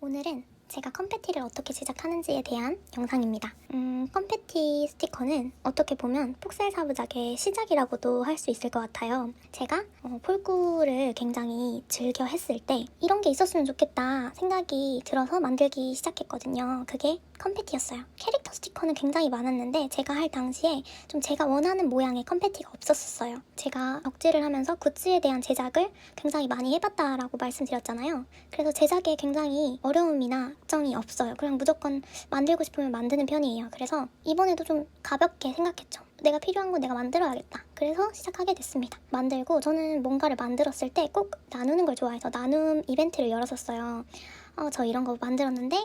오늘은 제가 컴패티를 어떻게 제작하는지에 대한 영상입니다. 컴패티 스티커는 어떻게 보면 폭셀사부작의 시작이라고도 할 수 있을 것 같아요. 제가 폴꾸를 굉장히 즐겨 했을 때 이런 게 있었으면 좋겠다 생각이 들어서 만들기 시작했거든요. 그게 컴패티였어요. 캐릭터 스티커는 굉장히 많았는데 제가 할 당시에 좀 제가 원하는 모양의 컴패티가 없었어요. 제가 덕질을 하면서 굿즈에 대한 제작을 굉장히 많이 해봤다라고 말씀드렸잖아요. 그래서 제작에 굉장히 어려움이나 걱정이 없어요. 그냥 무조건 만들고 싶으면 만드는 편이에요. 그래서 이번에도 좀 가볍게 생각했죠. 내가 필요한 건 내가 만들어야겠다. 그래서 시작하게 됐습니다. 만들고 저는 뭔가를 만들었을 때 꼭 나누는 걸 좋아해서 나눔 이벤트를 열었었어요. 저 이런 거 만들었는데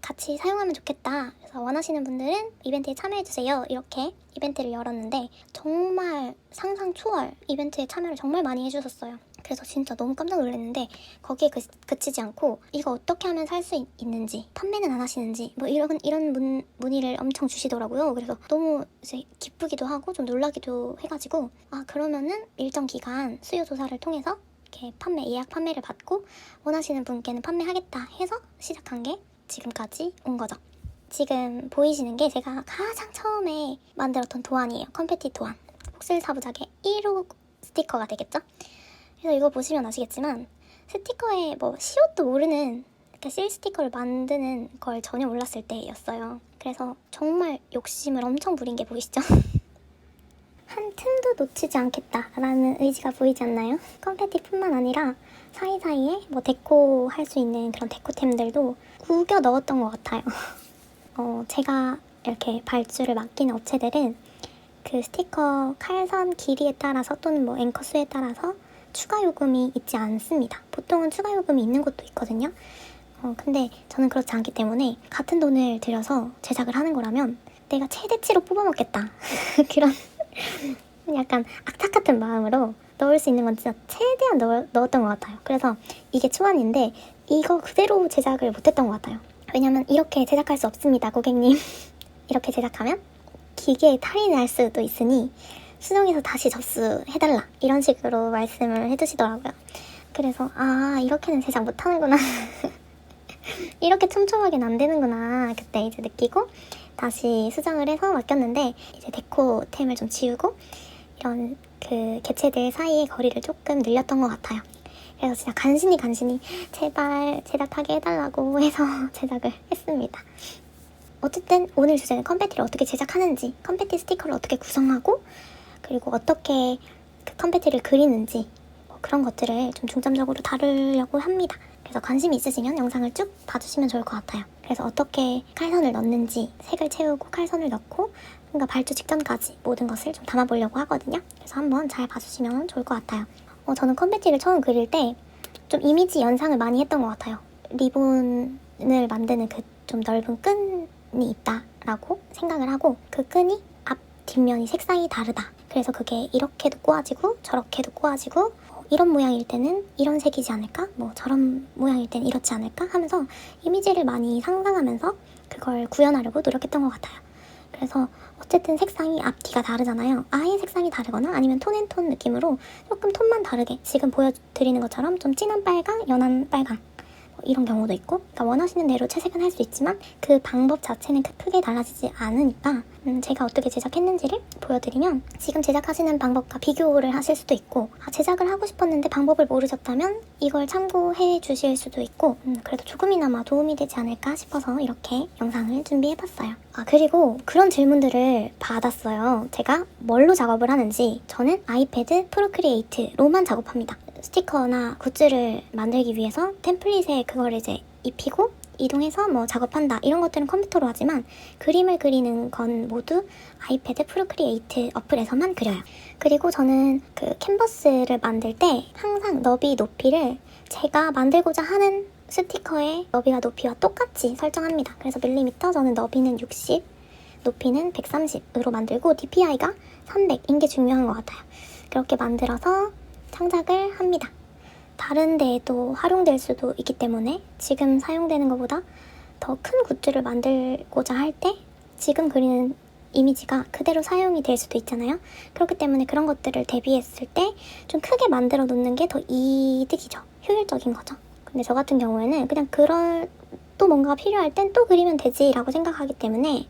같이 사용하면 좋겠다. 그래서 원하시는 분들은 이벤트에 참여해주세요. 이렇게 이벤트를 열었는데 정말 상상 초월 이벤트에 참여를 정말 많이 해주셨어요. 그래서 진짜 너무 깜짝 놀랐는데 거기에 그치지 않고 이거 어떻게 하면 살 수 있는지, 판매는 안 하시는지 뭐 이런 문의를 엄청 주시더라고요. 그래서 너무 이제 기쁘기도 하고 좀 놀라기도 해가지고 그러면은 일정 기간 수요 조사를 통해서 이렇게 예약 판매를 받고 원하시는 분께는 판매하겠다 해서 시작한 게 지금까지 온 거죠. 지금 보이시는 게 제가 가장 처음에 만들었던 도안이에요. 컴패티 도안. 폭셀사부작의 1호 스티커가 되겠죠? 그래서 이거 보시면 아시겠지만 스티커에 시옷도 모르는 실 스티커를 만드는 걸 전혀 몰랐을 때였어요. 그래서 정말 욕심을 엄청 부린 게 보이시죠? 한 틈도 놓치지 않겠다라는 의지가 보이지 않나요? 컴패티뿐만 아니라 사이사이에 데코 할 수 있는 그런 데코템들도 구겨 넣었던 것 같아요. 제가 이렇게 발주를 맡기는 업체들은 그 스티커 칼선 길이에 따라서 또는 앵커 수에 따라서 추가 요금이 있지 않습니다. 보통은 추가 요금이 있는 곳도 있거든요. 근데 저는 그렇지 않기 때문에 같은 돈을 들여서 제작을 하는 거라면 내가 최대치로 뽑아먹겠다. 그런 약간 악착 같은 마음으로 넣을 수 있는 건 진짜 최대한 넣었던 것 같아요. 그래서 이게 초안인데 이거 그대로 제작을 못했던 것 같아요. 왜냐면 이렇게 제작할 수 없습니다, 고객님. 이렇게 제작하면 기계에 탈이 날 수도 있으니 수정해서 다시 접수해달라 이런 식으로 말씀을 해주시더라고요. 그래서 이렇게는 제작 못하는구나. 이렇게 촘촘하게는 안 되는구나 그때 이제 느끼고 다시 수정을 해서 맡겼는데 이제 데코템을 좀 지우고 이런 그 개체들 사이의 거리를 조금 늘렸던 것 같아요. 그래서 진짜 간신히 제발 제작하게 해달라고 해서 제작을 했습니다. 어쨌든 오늘 주제는 컴패티를 어떻게 제작하는지, 컴패티 스티커를 어떻게 구성하고 그리고 어떻게 그 컴패티를 그리는지 그런 것들을 좀 중점적으로 다루려고 합니다. 그래서 관심이 있으시면 영상을 쭉 봐주시면 좋을 것 같아요. 그래서 어떻게 칼선을 넣는지, 색을 채우고 칼선을 넣고 그러니까 발주 직전까지 모든 것을 좀 담아보려고 하거든요. 그래서 한번 잘 봐주시면 좋을 것 같아요. 저는 컴패티를 처음 그릴 때 좀 이미지 연상을 많이 했던 것 같아요. 리본을 만드는 그 좀 넓은 끈이 있다라고 생각을 하고 그 끈이 앞, 뒷면이 색상이 다르다. 그래서 그게 이렇게도 꼬아지고 저렇게도 꼬아지고 이런 모양일 때는 이런 색이지 않을까? 저런 모양일 때는 이렇지 않을까? 하면서 이미지를 많이 상상하면서 그걸 구현하려고 노력했던 것 같아요. 그래서 어쨌든 색상이 앞뒤가 다르잖아요. 아예 색상이 다르거나 아니면 톤앤톤 느낌으로 조금 톤만 다르게 지금 보여드리는 것처럼 좀 진한 빨강, 연한 빨강 이런 경우도 있고 그러니까 원하시는 대로 채색은 할 수 있지만 그 방법 자체는 크게 달라지지 않으니까 제가 어떻게 제작했는지를 보여드리면 지금 제작하시는 방법과 비교를 하실 수도 있고 제작을 하고 싶었는데 방법을 모르셨다면 이걸 참고해 주실 수도 있고 그래도 조금이나마 도움이 되지 않을까 싶어서 이렇게 영상을 준비해봤어요. 그리고 그런 질문들을 받았어요. 제가 뭘로 작업을 하는지. 저는 아이패드 프로크리에이트로만 작업합니다. 스티커나 굿즈를 만들기 위해서 템플릿에 그걸 이제 입히고 이동해서 작업한다 이런 것들은 컴퓨터로 하지만 그림을 그리는 건 모두 아이패드 프로크리에이트 어플에서만 그려요. 그리고 저는 그 캔버스를 만들 때 항상 너비 높이를 제가 만들고자 하는 스티커의 너비와 높이와 똑같이 설정합니다. 그래서 밀리미터 저는 너비는 60, 높이는 130으로 만들고 DPI가 300인 게 중요한 것 같아요. 그렇게 만들어서 창작을 합니다. 다른 데에도 활용될 수도 있기 때문에 지금 사용되는 것보다 더 큰 굿즈를 만들고자 할 때 지금 그리는 이미지가 그대로 사용이 될 수도 있잖아요. 그렇기 때문에 그런 것들을 대비했을 때 좀 크게 만들어 놓는 게 더 이득이죠. 효율적인 거죠. 근데 저 같은 경우에는 그냥 그럴 또 뭔가 필요할 땐 또 그리면 되지 라고 생각하기 때문에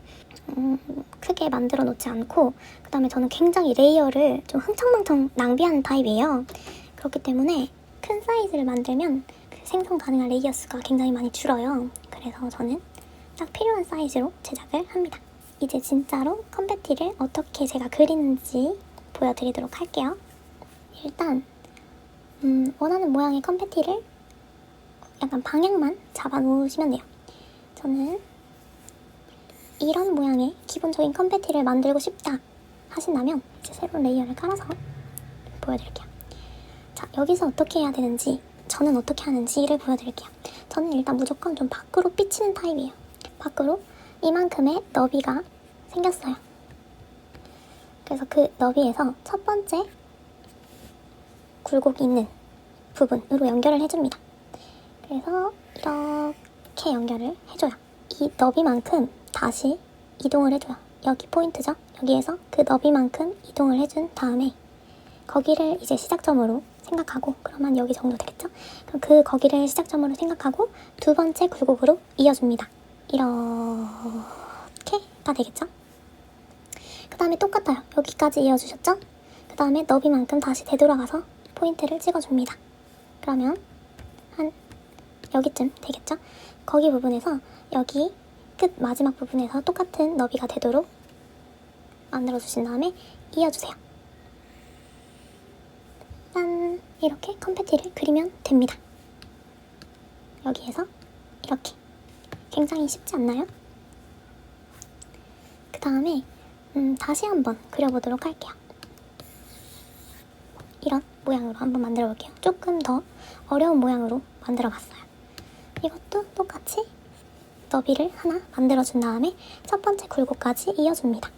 크게 만들어 놓지 않고, 그 다음에 저는 굉장히 레이어를 좀 흥청망청 낭비하는 타입이에요. 그렇기 때문에 큰 사이즈를 만들면 그 생성 가능한 레이어 수가 굉장히 많이 줄어요. 그래서 저는 딱 필요한 사이즈로 제작을 합니다. 이제 진짜로 컴패티를 어떻게 제가 그리는지 보여드리도록 할게요. 일단 원하는 모양의 컴패티를 약간 방향만 잡아 놓으시면 돼요. 저는 이런 모양의 기본적인 컴패티를 만들고 싶다 하신다면 이제 새로운 레이어를 깔아서 보여드릴게요. 자, 여기서 어떻게 해야 되는지, 저는 어떻게 하는지를 보여드릴게요. 저는 일단 무조건 좀 밖으로 삐치는 타입이에요. 밖으로 이만큼의 너비가 생겼어요. 그래서 그 너비에서 첫 번째 굴곡이 있는 부분으로 연결을 해줍니다. 그래서 이렇게 연결을 해줘요. 이 너비만큼 다시 이동을 해줘요. 여기 포인트죠? 여기에서 그 너비만큼 이동을 해준 다음에 거기를 이제 시작점으로 생각하고, 그러면 여기 정도 되겠죠? 그럼 거기를 시작점으로 생각하고 두 번째 굴곡으로 이어줍니다. 이렇게가 되겠죠? 그 다음에 똑같아요. 여기까지 이어주셨죠? 그 다음에 너비만큼 다시 되돌아가서 포인트를 찍어줍니다. 그러면 한 여기쯤 되겠죠? 거기 부분에서 여기 끝 마지막 부분에서 똑같은 너비가 되도록 만들어주신 다음에 이어주세요. 짠! 이렇게 컴패티를 그리면 됩니다. 여기에서 이렇게. 굉장히 쉽지 않나요? 그 다음에 다시 한번 그려보도록 할게요. 이런 모양으로 한번 만들어 볼게요. 조금 더 어려운 모양으로 만들어 봤어요. 이것도 똑같이 너비를 하나 만들어준 다음에 첫 번째 굴곡까지 이어줍니다.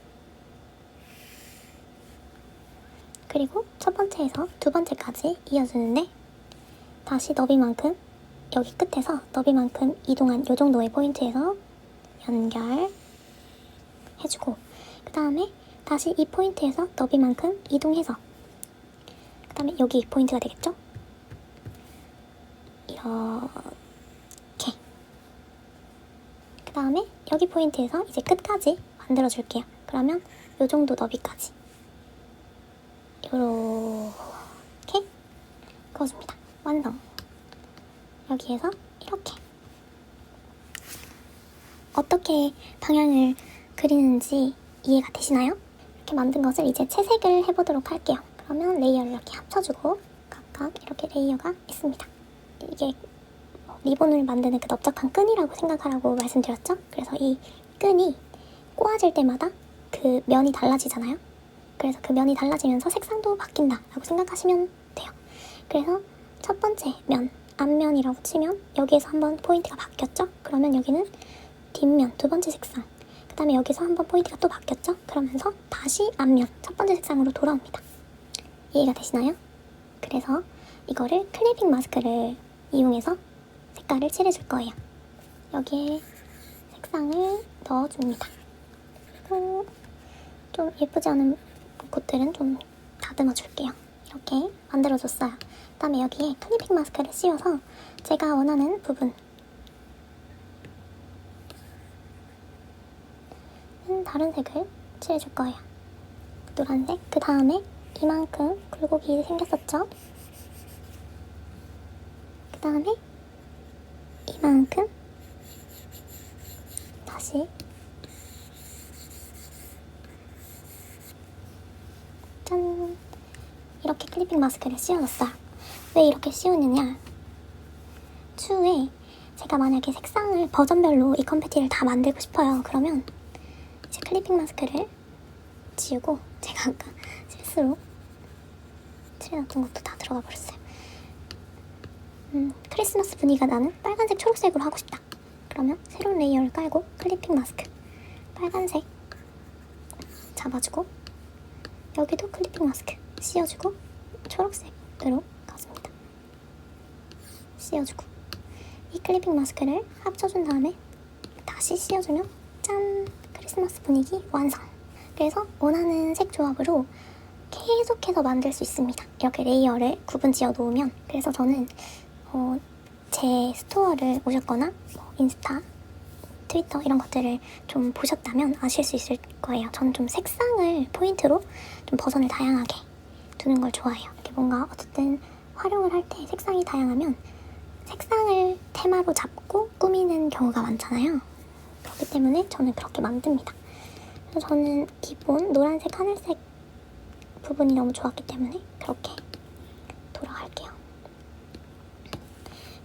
그리고 첫 번째에서 두 번째까지 이어주는데 다시 너비만큼, 여기 끝에서 너비만큼 이동한 이 정도의 포인트에서 연결해주고, 그 다음에 다시 이 포인트에서 너비만큼 이동해서, 그 다음에 여기 포인트가 되겠죠? 이렇게. 그 다음에 여기 포인트에서 이제 끝까지 만들어줄게요. 그러면 이 정도 너비까지 요렇게 그어줍니다. 완성. 여기에서 이렇게. 어떻게 방향을 그리는지 이해가 되시나요? 이렇게 만든 것을 이제 채색을 해보도록 할게요. 그러면 레이어를 이렇게 합쳐주고 각각 이렇게 레이어가 있습니다. 이게 리본을 만드는 그 넓적한 끈이라고 생각하라고 말씀드렸죠? 그래서 이 끈이 꼬아질 때마다 그 면이 달라지잖아요? 그래서 그 면이 달라지면서 색상도 바뀐다라고 생각하시면 돼요. 그래서 첫 번째 면, 앞면이라고 치면 여기에서 한번 포인트가 바뀌었죠? 그러면 여기는 뒷면, 두 번째 색상. 그 다음에 여기서 한번 포인트가 또 바뀌었죠? 그러면서 다시 앞면, 첫 번째 색상으로 돌아옵니다. 이해가 되시나요? 그래서 이거를 클리핑 마스크를 이용해서 색깔을 칠해줄 거예요. 여기에 색상을 넣어줍니다. 그리고 좀 예쁘지 않은 곳들은 좀 다듬어 줄게요. 이렇게 만들어줬어요. 그 다음에 여기에 클리핑 마스크를 씌워서 제가 원하는 부분 다른 색을 칠해줄 거예요. 노란색. 그 다음에 이만큼 굴곡이 생겼었죠? 그 다음에 이만큼 다시 짠! 이렇게 클리핑 마스크를 씌워줬어요. 왜 이렇게 씌우느냐? 추후에 제가 만약에 색상을 버전별로 이 컴패티를 다 만들고 싶어요. 그러면 이제 클리핑 마스크를 지우고, 제가 아까 실수로 칠해놨던 것도 다 들어가 버렸어요. 크리스마스 분위기가 나는 빨간색, 초록색으로 하고 싶다. 그러면 새로운 레이어를 깔고 클리핑 마스크 빨간색 잡아주고, 여기도 클리핑 마스크 씌워주고 초록색으로 가줍니다. 씌워주고 이 클리핑 마스크를 합쳐준 다음에 다시 씌워주면 짠! 크리스마스 분위기 완성! 그래서 원하는 색 조합으로 계속해서 만들 수 있습니다. 이렇게 레이어를 구분 지어 놓으면. 그래서 저는 제 스토어를 오셨거나 인스타, 트위터 이런 것들을 좀 보셨다면 아실 수 있을 거예요. 저는 좀 색상을 포인트로 좀 버전을 다양하게 두는 걸 좋아해요. 이렇게 뭔가 어쨌든 활용을 할 때 색상이 다양하면 색상을 테마로 잡고 꾸미는 경우가 많잖아요. 그렇기 때문에 저는 그렇게 만듭니다. 그래서 저는 기본 노란색, 하늘색 부분이 너무 좋았기 때문에 그렇게 돌아갈게요.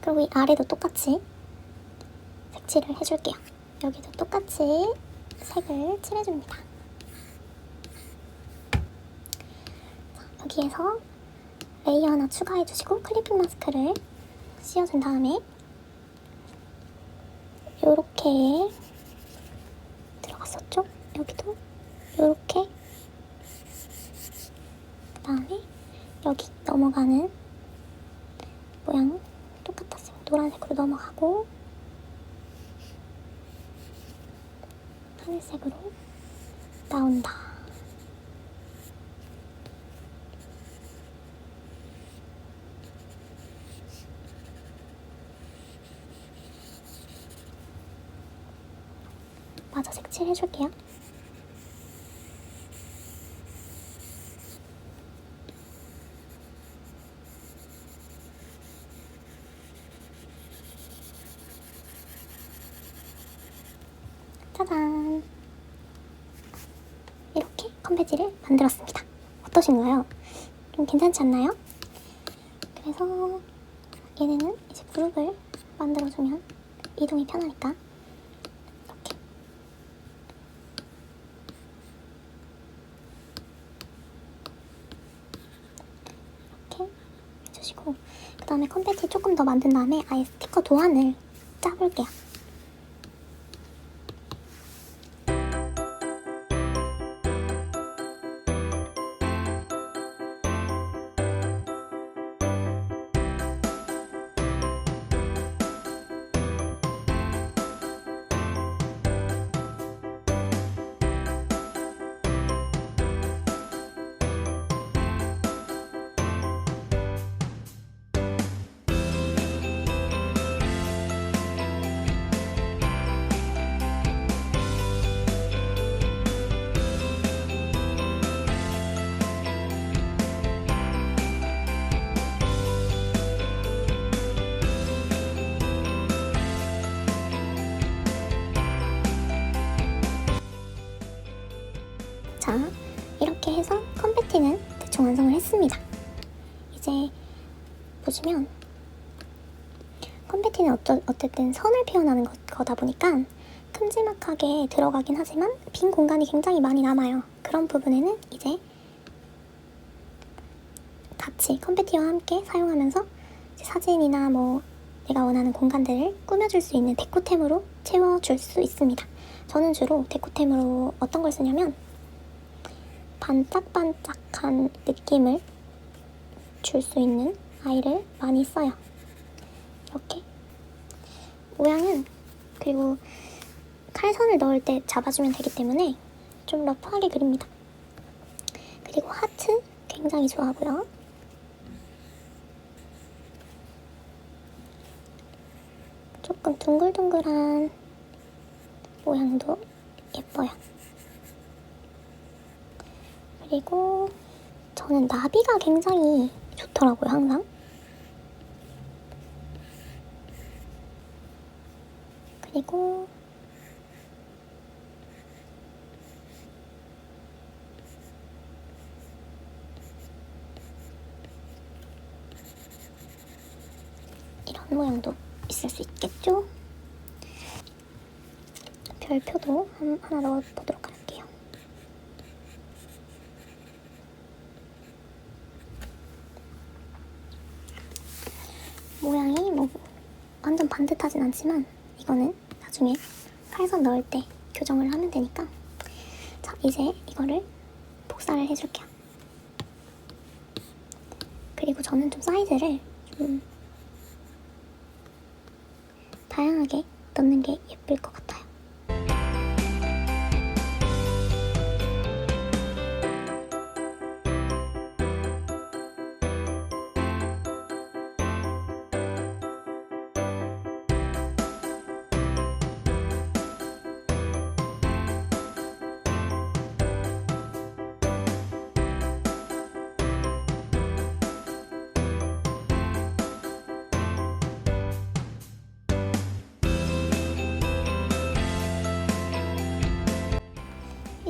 그리고 이 아래도 똑같이 색칠을 해줄게요. 여기도 똑같이 색을 칠해줍니다. 자, 여기에서 레이어 하나 추가해주시고 클리핑 마스크를 씌워준 다음에 요렇게 들어갔었죠? 여기도 요렇게 그 다음에 여기 넘어가는 모양 똑같았어요. 노란색으로 넘어가고 하늘색으로 나온다. 마저 색칠 해줄게요. 짜잔! 이렇게 컴패티를 만들었습니다. 어떠신가요? 좀 괜찮지 않나요? 그래서 얘네는 이제 그룹을 만들어주면 이동이 편하니까 이렇게 해주시고 그 다음에 컴패티 조금 더 만든 다음에 아예 스티커 도안을 짜볼게요. 자, 이렇게 해서 컴패티는 대충 완성을 했습니다. 이제 보시면 컴패티는 어쨌든 선을 표현하는 거다 보니까 큼지막하게 들어가긴 하지만 빈 공간이 굉장히 많이 남아요. 그런 부분에는 이제 같이 컴패티와 함께 사용하면서 사진이나 뭐 내가 원하는 공간들을 꾸며줄 수 있는 데코템으로 채워줄 수 있습니다. 저는 주로 데코템으로 어떤 걸 쓰냐면 반짝반짝한 느낌을 줄 수 있는 아이를 많이 써요. 이렇게 모양은 그리고 칼선을 넣을 때 잡아주면 되기 때문에 좀 러프하게 그립니다. 그리고 하트 굉장히 좋아하고요. 조금 둥글둥글한 모양도 예뻐요. 그리고 저는 나비가 굉장히 좋더라고요, 항상. 그리고 이런 모양도 있을 수 있겠죠? 별표도 하나 넣어보도록 할게요. 모양이 뭐 완전 반듯하진 않지만 이거는 나중에 칼선 넣을 때 교정을 하면 되니까. 자, 이제 이거를 복사를 해줄게요. 그리고 저는 좀 사이즈를 좀 다양하게 넣는 게 예쁠 것 같아요.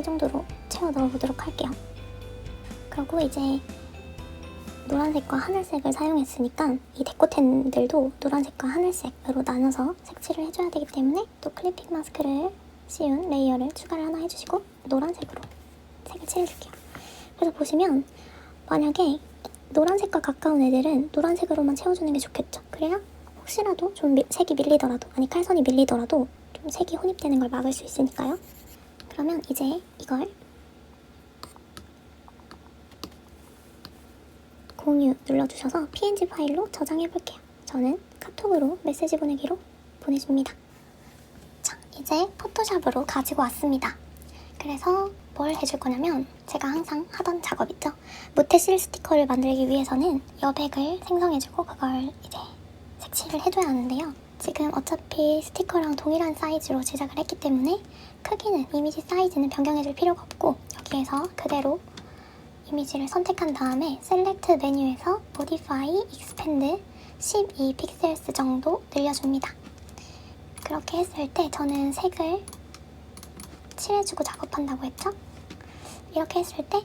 이 정도로 채워 넣어보도록 할게요. 그리고 이제 노란색과 하늘색을 사용했으니까 이 데코텐들도 노란색과 하늘색으로 나눠서 색칠을 해줘야 되기 때문에 또 클리핑 마스크를 씌운 레이어를 추가를 하나 해주시고 노란색으로 색을 칠해줄게요. 그래서 보시면 만약에 노란색과 가까운 애들은 노란색으로만 채워주는 게 좋겠죠. 그래야 혹시라도 좀 색이 밀리더라도, 아니 칼선이 밀리더라도 좀 색이 혼입되는 걸 막을 수 있으니까요. 그러면 이제 이걸 공유 눌러주셔서 PNG 파일로 저장해볼게요. 저는 카톡으로 메시지 보내기로 보내줍니다. 자, 이제 포토샵으로 가지고 왔습니다. 그래서 뭘 해줄 거냐면 제가 항상 하던 작업 있죠? 무테실 스티커를 만들기 위해서는 여백을 생성해주고 그걸 이제 색칠을 해줘야 하는데요. 지금 어차피 스티커랑 동일한 사이즈로 제작을 했기 때문에 크기는, 이미지 사이즈는 변경해줄 필요가 없고 여기에서 그대로 이미지를 선택한 다음에 셀렉트 메뉴에서 Modify, Expand 12 픽셀스 정도 늘려줍니다. 그렇게 했을 때 저는 색을 칠해주고 작업한다고 했죠? 이렇게 했을 때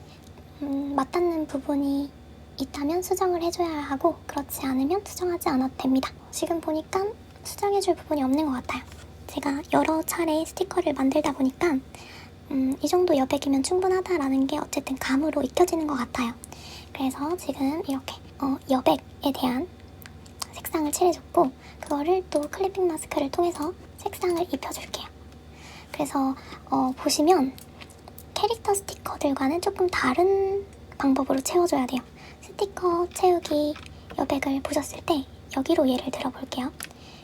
맞닿는 부분이 있다면 수정을 해줘야 하고 그렇지 않으면 수정하지 않아도 됩니다. 지금 보니까 수정해줄 부분이 없는 것 같아요. 제가 여러 차례 스티커를 만들다 보니까 이 정도 여백이면 충분하다라는 게 어쨌든 감으로 익혀지는 것 같아요. 그래서 지금 이렇게 여백에 대한 색상을 칠해줬고 그거를 또 클리핑 마스크를 통해서 색상을 입혀줄게요. 그래서 보시면 캐릭터 스티커들과는 조금 다른 방법으로 채워줘야 돼요. 스티커 채우기 여백을 보셨을 때 여기로 예를 들어볼게요.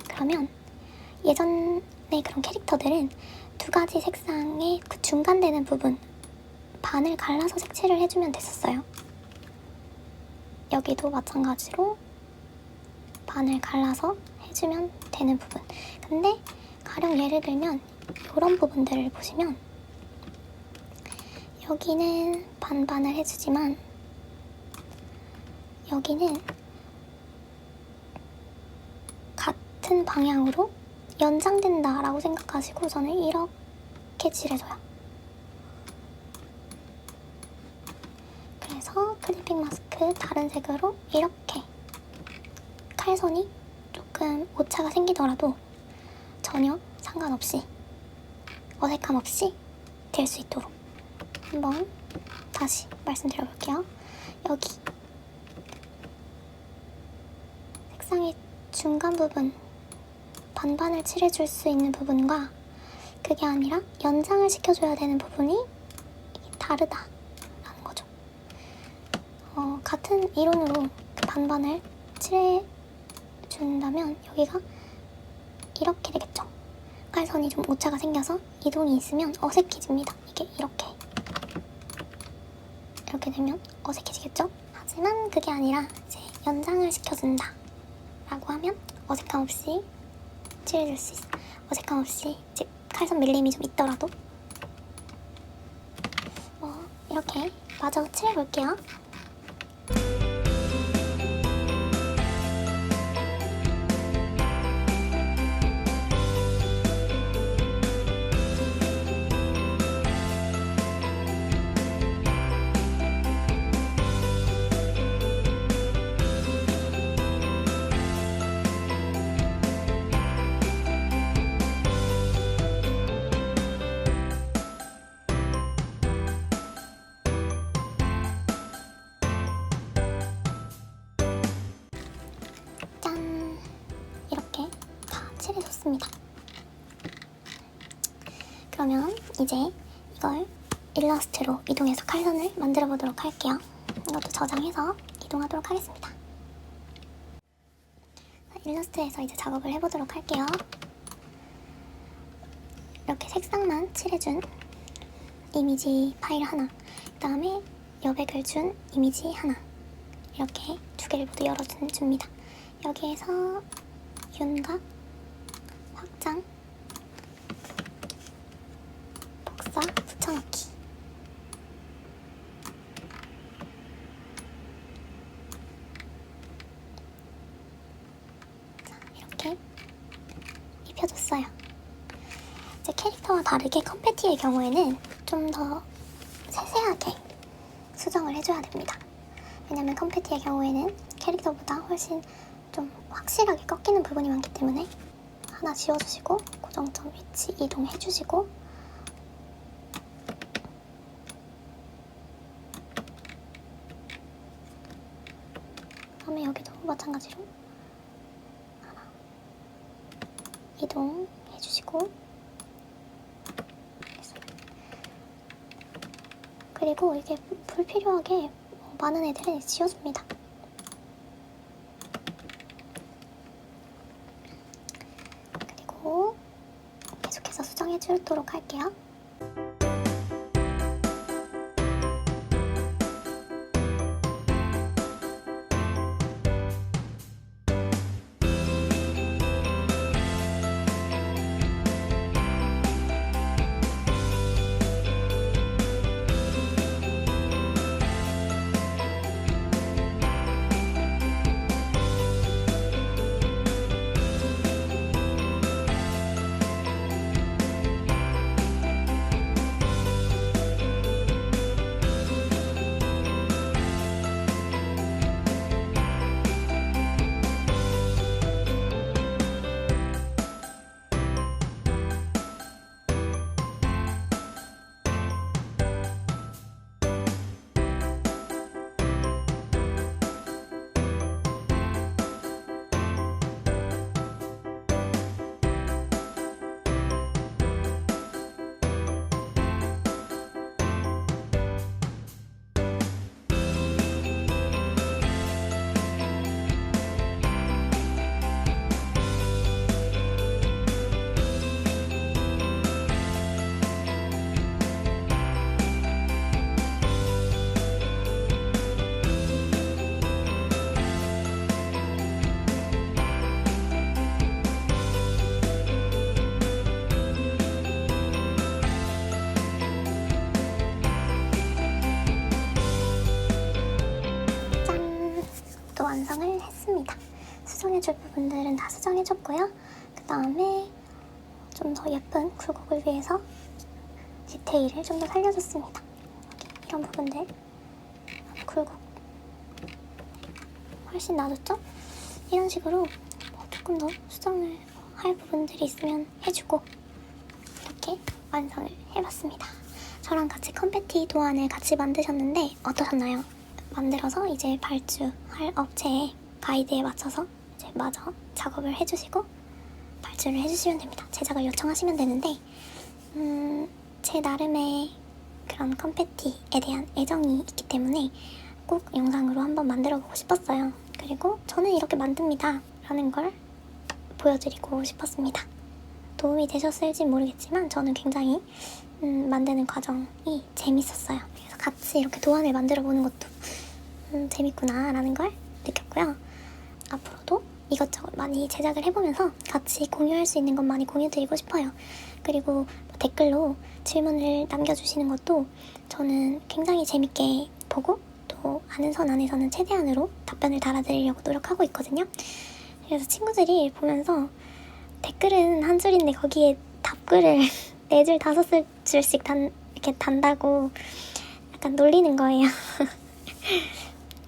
그러면 예전에 그런 캐릭터들은 두 가지 색상의 그 중간되는 부분 반을 갈라서 색칠을 해주면 됐었어요. 여기도 마찬가지로 반을 갈라서 해주면 되는 부분. 근데 가령 예를 들면 이런 부분들을 보시면 여기는 반반을 해주지만 여기는 같은 방향으로 연장된다라고 생각하시고 저는 이렇게 칠해줘요. 그래서 클리핑 마스크 다른 색으로 이렇게 칼선이 조금 오차가 생기더라도 전혀 상관없이 어색함 없이 될 수 있도록 한번 다시 말씀드려볼게요. 여기 색상의 중간 부분 반반을 칠해줄 수 있는 부분과 그게 아니라 연장을 시켜줘야 되는 부분이 다르다라는 거죠. 같은 이론으로 반반을 칠해준다면 여기가 이렇게 되겠죠. 칼선이 좀 오차가 생겨서 이동이 있으면 어색해집니다. 이게 이렇게 되면 어색해지겠죠? 하지만 그게 아니라 이제 연장을 시켜준다 라고 하면 어색함 없이 칠해줄 수 있어. 어색함 없이 이제 칼선 밀림이 좀 있더라도 이렇게 마저 칠해볼게요. 짠! 이렇게 다 칠해줬습니다. 그러면 이제 이걸 일러스트로 이동해서 칼선을 만들어 보도록 할게요. 이것도 저장해서 이동하도록 하겠습니다. 일러스트에서 이제 작업을 해보도록 할게요. 이렇게 색상만 칠해준 이미지 파일 하나, 그 다음에 여백을 준 이미지 하나, 이렇게 두 개를 모두 열어줍니다. 여기에서 윤곽, 확장, 복사, 붙여넣기. 자, 이렇게 입혀줬어요. 이제 캐릭터와 다르게 컴패티의 경우에는 좀 더 세세하게 수정을 해줘야 됩니다. 왜냐면 컴패티의 경우에는 캐릭터보다 훨씬 좀 확실하게 꺾이는 부분이 많기 때문에 하나 지워주시고 고정점 위치 이동해주시고 그 다음에 여기도 마찬가지로 하나 이동해주시고 그리고 이게 불필요하게 많은 애들은 지워줍니다. 그리고 계속해서 수정해주도록 할게요. 완성을 했습니다. 수정해줄 부분들은 다 수정해줬고요. 그 다음에 좀 더 예쁜 굴곡을 위해서 디테일을 좀 더 살려줬습니다. 이런 부분들 굴곡 훨씬 나아졌죠? 이런 식으로 조금 더 수정을 할 부분들이 있으면 해주고 이렇게 완성을 해봤습니다. 저랑 같이 컴패티 도안을 같이 만드셨는데 어떠셨나요? 만들어서 이제 발주할 업체의 가이드에 맞춰서 이제 마저 작업을 해주시고 발주를 해주시면 됩니다. 제작을 요청하시면 되는데 제 나름의 그런 컴패티에 대한 애정이 있기 때문에 꼭 영상으로 한번 만들어보고 싶었어요. 그리고 저는 이렇게 만듭니다 라는 걸 보여드리고 싶었습니다. 도움이 되셨을지 모르겠지만 저는 굉장히 만드는 과정이 재밌었어요. 그래서 같이 이렇게 도안을 만들어보는 것도 재밌구나 라는 걸 느꼈고요. 앞으로도 이것저것 많이 제작을 해보면서 같이 공유할 수 있는 것 많이 공유드리고 싶어요. 그리고 댓글로 질문을 남겨주시는 것도 저는 굉장히 재밌게 보고 또 아는 선 안에서는 최대한으로 답변을 달아드리려고 노력하고 있거든요. 그래서 친구들이 보면서 댓글은 한 줄인데 거기에 답글을 4줄, 5줄씩 이렇게 단다고 약간 놀리는 거예요.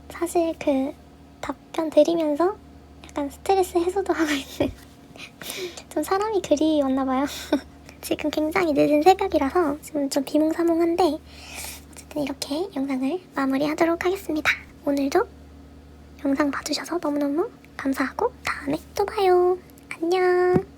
사실 그 답변 드리면서 약간 스트레스 해소도 하고 있는 좀 사람이 그리웠나봐요. 지금 굉장히 늦은 새벽이라서 지금 좀 비몽사몽한데 어쨌든 이렇게 영상을 마무리하도록 하겠습니다. 오늘도 영상 봐주셔서 너무너무 감사하고 다음에 또 봐요. 안녕.